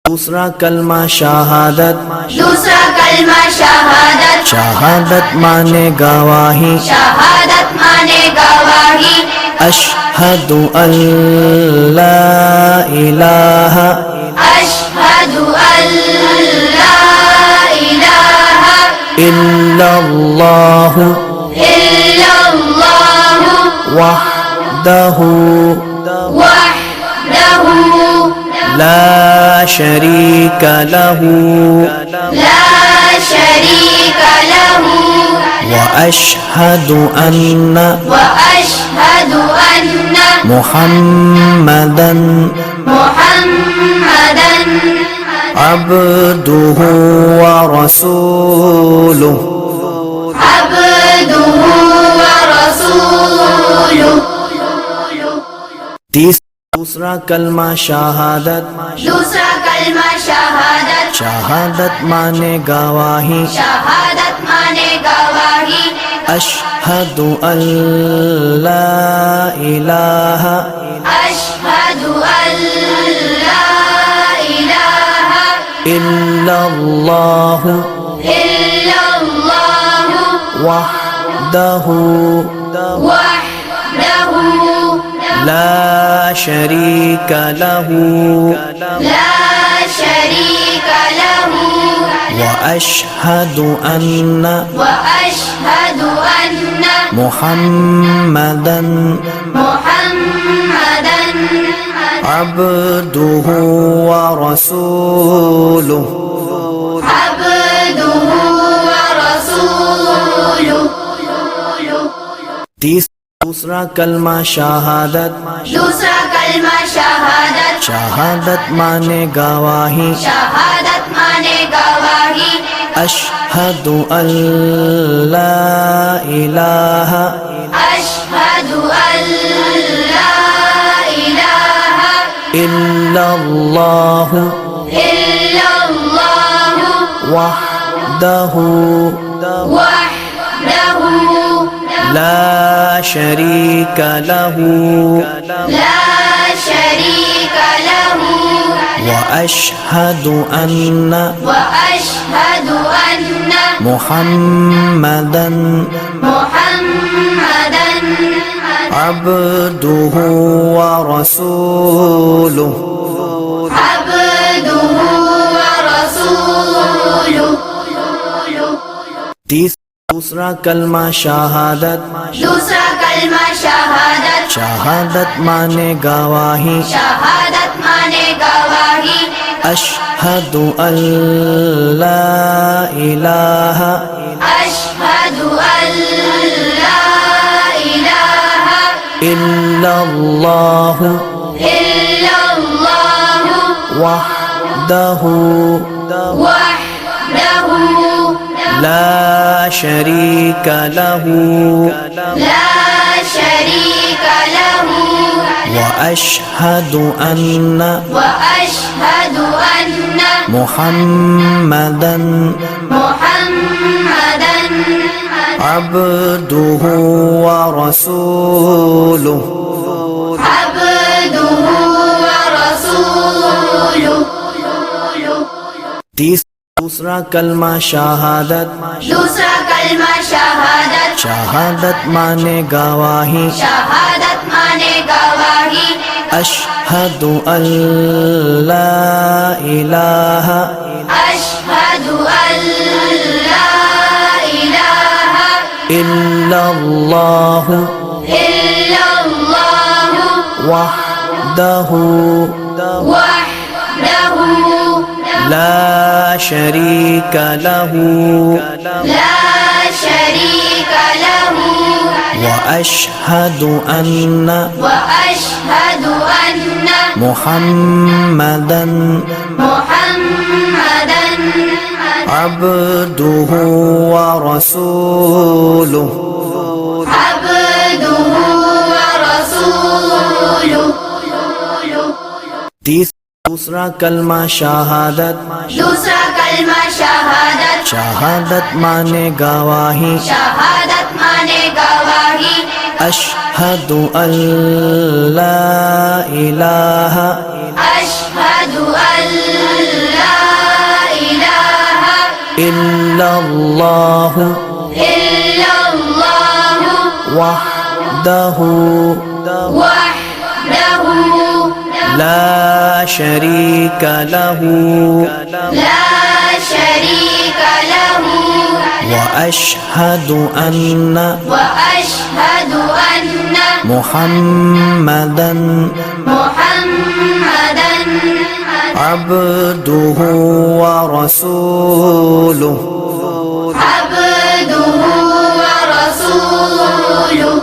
दूसरा कलमा शहादत, दूसरा कलमा शहादत, शहादत माने गवाही, शहादत माने गवाही, अशहदु अल्ला इलाहा, अशहदु अल्ला इलाहा इल्लल्लाहु इल्लल्लाहु वहदहु वहदहु ला शरीक लहु ला शरीक लहु व अशहदु अन्ना व अशहदु अन्ना मुहम्मदन मुहम्मदन अब्दुहु व रसूलुहु। अब्दुहु व रसूलुहु। दूसरा कलमा शहादत, दूसरा कलमा शहादत, शहादत माने गवाही, शहादत माने गवाही, अशहदु अल्ला इलाहा अशहदु अल्ला इलाहा इल्लल्लाहु इल्लल्लाहु वहदहु वहदहु ला शरीक लहु ला शरीक लहु व अशहदु अन्ना व अशहदु अन्ना मुहम्मदन मुहम्मदन अब्दुहु व रसूलुहु। अब्दुहु व रसूलुहु। दूसरा कलमा शहादत, दूसरा कलमा शहादत, शहादत माने गवाही, शहादत माने गवाही, अशहदु अल्ला इलाहा अशहदु अल्ला इलाहा इल्लल्लाहु इल्लल्लाहु वहदहु वहदहु ला शरीक लहु ला शरीक लहु व अशहदु अन्ना व अशहदु अन्ना मुहम्मदन मुहम्मदन अब्दुहु व रसूलुहु। अब्दुहु व रसूलुहु। दूसरा कलमा शहादत, दूसरा कलमा शहादत, शहादत माने गवाही, शहादत माने गवाही, अशहदु अल्ला इलाहा अशहदु अल्ला इलाहा इल्लल्लाहु इल्लल्लाहु वहदहु वहदहु ला शरीक लहु ला शरीक लहु व अशहदु अन्ना व अशहदु अन्ना मुहम्मदन मुहम्मदन अब्दुहु व रसूलुहु। अब्दुहु व रसूलुहु। दूसरा कलमा शहादत, दूसरा कलमा शहादत, शहादत माने गवाही, शहादत माने गवाही, अशहदु अल्ला इलाहा अशहदु अल्ला इलाहा इल्लल्लाहु वहदहु ला शरीक लहु व अशहदु अन्ना मुहम्मदन रसूलुहु। अब्दुहु व रसूलुहु। दूसरा कलमा शहादत, शहादत माने गवाही, शहादत माने गवाही, अशहदु अल्ला इलाहा इल्लल्लाहु इल्लल्लाहु वहदहु वहदहु ला शरीक लहु ला शरीक लहु व अशहदु अन्ना व अशहदु अन्ना मुहम्मदन मुहम्मदन अब्दुहु व रसूलुहु। अब्दुहु व रसूलुहु। दूसरा कलमा शहादत, दूसरा कलमा शहादत, शहादत माने गवाही, शहादत माने गवाही, अशहदु अल्ला इलाहा अशहदु अल्ला इल्लल्लाहु इल्लल्लाहु वहदहु वहदहु ला शरीक लहु ला शरीक लहु व अशहदु अन्न وأشهد أن मुहम्मदन محمدا अब्दुहु व रसूलुहु عبده ورسوله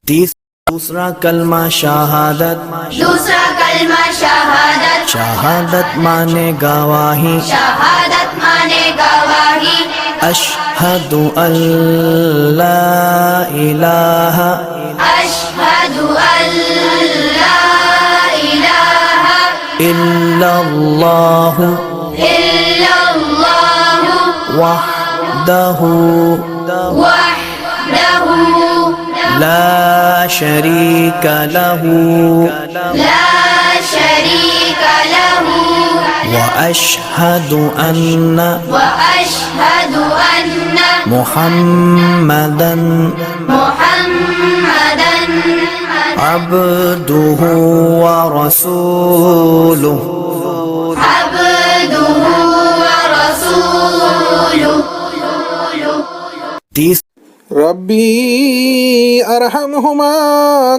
दूसरा कलमा शहादत दूसरा कलमा शहादत शहादत माने गवाही शहादत माने गवाही अशहदु अल्ला इलाहा अशहदु अल्ला इलाहा इल्लल्लाहु इल्लल्लाहु वहदहु वहदहु ला शरीक लहु ला शरीक लहु व अशहदु अन्न وأشهد أن मुहम्मदन محمدا अब्दुहु व रसूलुहु عبده ورسوله रब्बी अरहमहुमा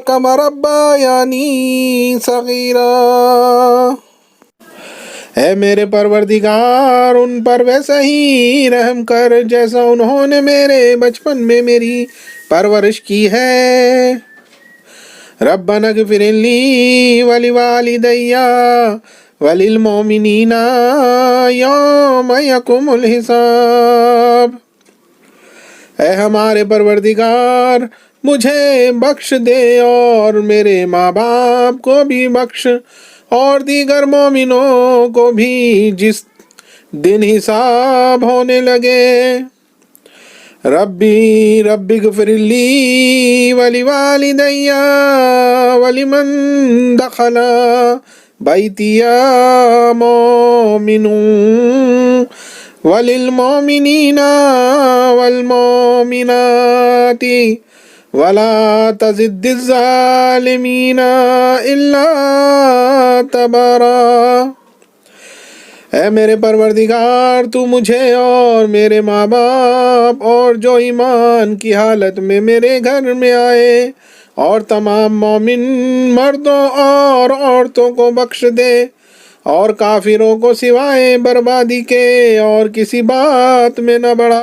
कमा रब्बायानी सगीरा। ऐ मेरे परवरदिगार, उन पर वैसा ही रहम कर जैसा उन्होंने मेरे बचपन में मेरी परवरिश की है। रब्बना ग़फ़िरली वली वालिदैया वलिल मोमिनीना यौम यकुमुल हिसाब। ऐ हमारे परवरदिगार, मुझे बख्श दे और मेरे माँ बाप को भी बख्श और दीगर मोमिनों को भी जिस दिन हिसाब होने लगे। रब्बी रब्बी ग़फ़िरली वली वालिदैया वलिमन दखला बैतिया मोमिनून वलिल मोमिनीना वल मोमिनाती वला तज़िद्दिज़ ज़ालिमीना इल्ला तबारा। ऐ मेरे परवरदिगार, तू मुझे और मेरे माँ बाप और जो ईमान की हालत में मेरे घर में आए और तमाम मोमिन मर्दों और औरतों को बख्श दे और काफिरों को सिवाय बर्बादी के और किसी बात में न बढ़ा।